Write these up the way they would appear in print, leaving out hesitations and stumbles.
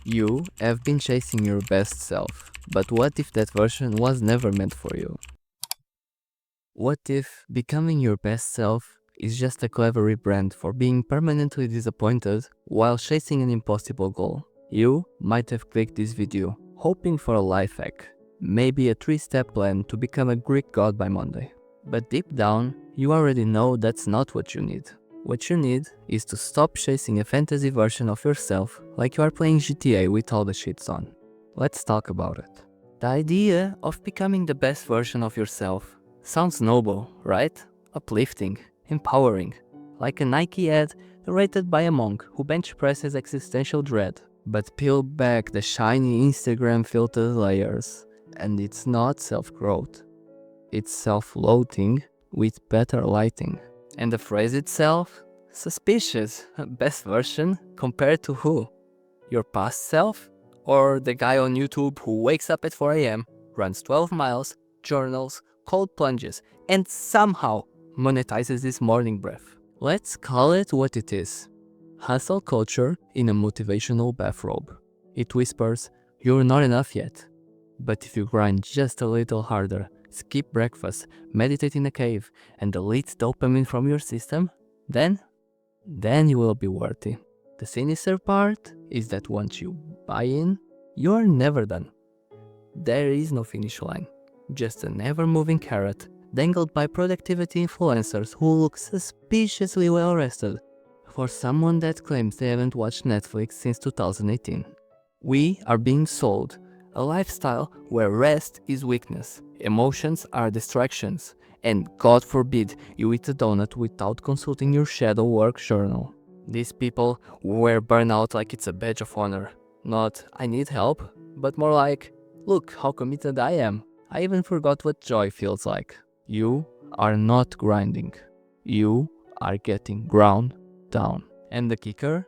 You have been chasing your best self, but what if that version was never meant for you? What if becoming your best self is just a clever rebrand for being permanently disappointed while chasing an impossible goal? You might have clicked this video hoping for a life hack, maybe a 3-step plan to become a Greek god by Monday. But deep down, you already know that's not what you need. What you need is to stop chasing a fantasy version of yourself like you are playing GTA with all the shits on. Let's talk about it. The idea of becoming the best version of yourself sounds noble, right? Uplifting, empowering, like a Nike ad narrated by a monk who bench presses existential dread. But peel back the shiny Instagram filtered layers, and it's not self-growth. It's self-loathing with better lighting. And the phrase itself? Suspicious. Best version compared to who? Your past self? Or the guy on YouTube who wakes up at 4 a.m., runs 12 miles, journals, cold plunges, and somehow monetizes this morning breath? Let's call it what it is. Hustle culture in a motivational bathrobe. It whispers, you're not enough yet. But if you grind just a little harder, skip breakfast, meditate in a cave, and delete dopamine from your system, then you will be worthy. The sinister part is that once you buy in, you are never done. There is no finish line, just an ever-moving carrot dangled by productivity influencers who look suspiciously well rested for someone that claims they haven't watched Netflix since 2018. We are being sold a lifestyle where rest is weakness, emotions are distractions, and God forbid you eat a donut without consulting your shadow work journal. These people wear burnout like it's a badge of honor. Not, I need help, but more like, look how committed I am. I even forgot what joy feels like. You are not grinding. You are getting ground down. And the kicker?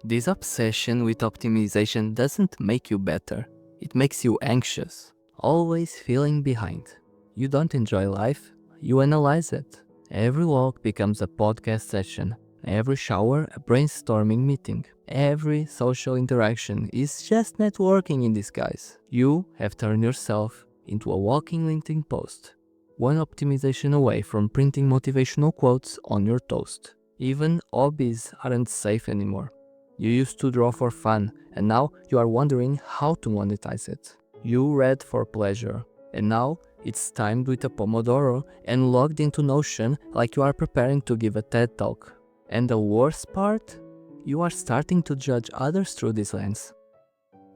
This obsession with optimization doesn't make you better. It makes you anxious, always feeling behind. You don't enjoy life, you analyze it. Every walk becomes a podcast session. Every shower, a brainstorming meeting. Every social interaction is just networking in disguise. You have turned yourself into a walking LinkedIn post. One optimization away from printing motivational quotes on your toast. Even hobbies aren't safe anymore. You used to draw for fun, and now you are wondering how to monetize it. You read for pleasure, and now it's timed with a Pomodoro and logged into Notion like you are preparing to give a TED Talk. And the worst part? You are starting to judge others through this lens.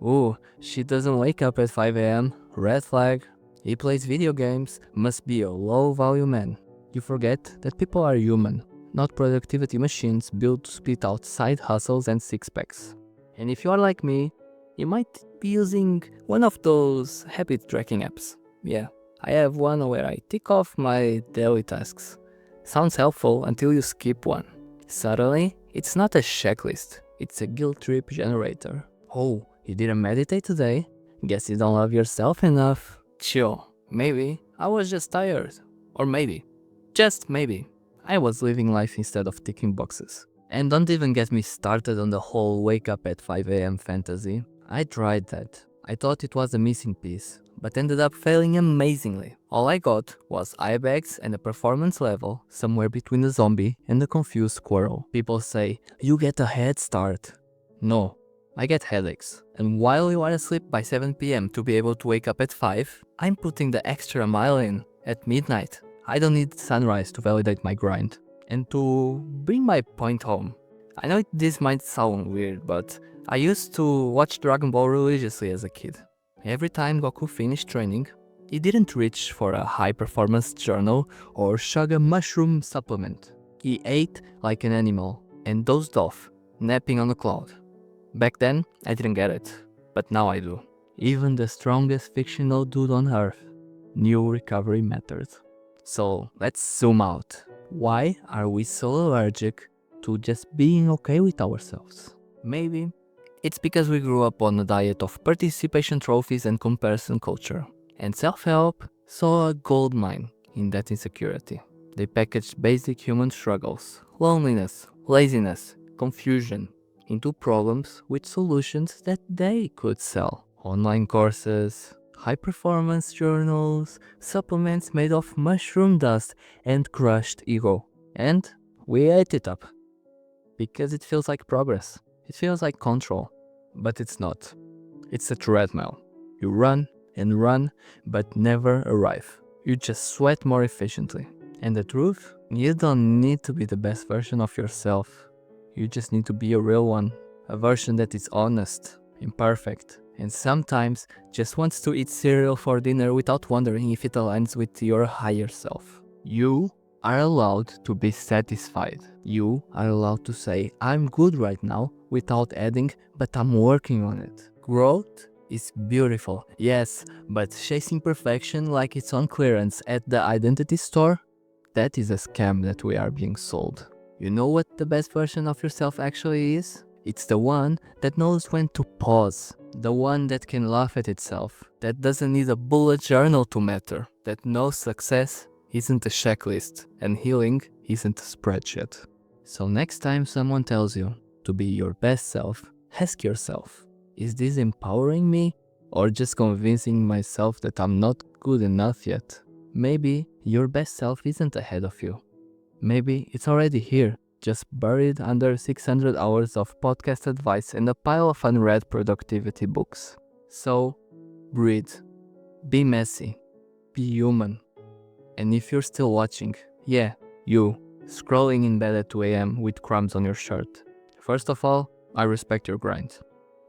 Ooh, she doesn't wake up at 5 a.m. Red flag. He plays video games. Must be a low-value man. You forget that people are human, not productivity machines built to spit out side hustles and six-packs. And if you are like me, you might be using one of those habit tracking apps. Yeah, I have one where I tick off my daily tasks. Sounds helpful until you skip one. Suddenly, it's not a checklist, it's a guilt trip generator. Oh, you didn't meditate today? Guess you don't love yourself enough. Chill, maybe I was just tired. Or maybe, just maybe, I was living life instead of ticking boxes. And don't even get me started on the whole wake up at 5 a.m. fantasy. I tried that. I thought it was a missing piece, but ended up failing amazingly. All I got was eye bags and a performance level somewhere between a zombie and a confused squirrel. People say, you get a head start. No, I get headaches. And while you are asleep by 7 p.m. to be able to wake up at 5, I'm putting the extra mile in at midnight. I don't need sunrise to validate my grind. And to bring my point home, I know this might sound weird, but I used to watch Dragon Ball religiously as a kid. Every time Goku finished training, he didn't reach for a high-performance journal or chug a mushroom supplement. He ate like an animal and dozed off, napping on a cloud. Back then, I didn't get it, but now I do. Even the strongest fictional dude on earth knew recovery mattered. So let's zoom out. Why are we so allergic to just being okay with ourselves? Maybe it's because we grew up on a diet of participation trophies and comparison culture. And self-help saw a gold mine in that insecurity. They packaged basic human struggles, loneliness, laziness, confusion, into problems with solutions that they could sell. Online courses, high-performance journals, supplements made of mushroom dust and crushed ego. And we ate it up. Because it feels like progress. It feels like control. But it's not. It's a treadmill. You run and run, but never arrive. You just sweat more efficiently. And the truth? You don't need to be the best version of yourself. You just need to be a real one. A version that is honest, imperfect, and sometimes just wants to eat cereal for dinner without wondering if it aligns with your higher self. You are allowed to be satisfied. You are allowed to say, I'm good right now, without adding, but I'm working on it. Growth is beautiful, yes, but chasing perfection like it's on clearance at the identity store? That is a scam that we are being sold. You know what the best version of yourself actually is? It's the one that knows when to pause. The one that can laugh at itself. That doesn't need a bullet journal to matter. That knows success isn't a checklist and healing isn't a spreadsheet. So next time someone tells you to be your best self, ask yourself, is this empowering me or just convincing myself that I'm not good enough yet? Maybe your best self isn't ahead of you. Maybe it's already here, just buried under 600 hours of podcast advice and a pile of unread productivity books. So, breathe, be messy, be human. And if you're still watching, yeah, you, scrolling in bed at 2 a.m. with crumbs on your shirt. First of all, I respect your grind.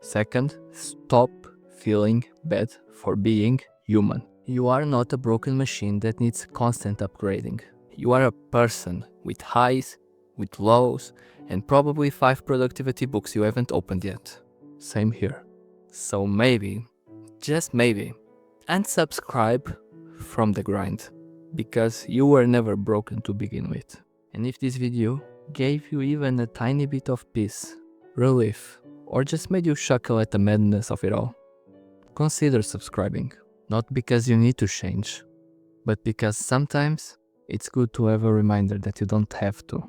Second, stop feeling bad for being human. You are not a broken machine that needs constant upgrading. You are a person with highs, with lows, and probably 5 productivity books you haven't opened yet. Same here. So maybe, just maybe, unsubscribe from the grind, because you were never broken to begin with. And if this video gave you even a tiny bit of peace, relief, or just made you chuckle at the madness of it all, consider subscribing. Not because you need to change, but because sometimes it's good to have a reminder that you don't have to.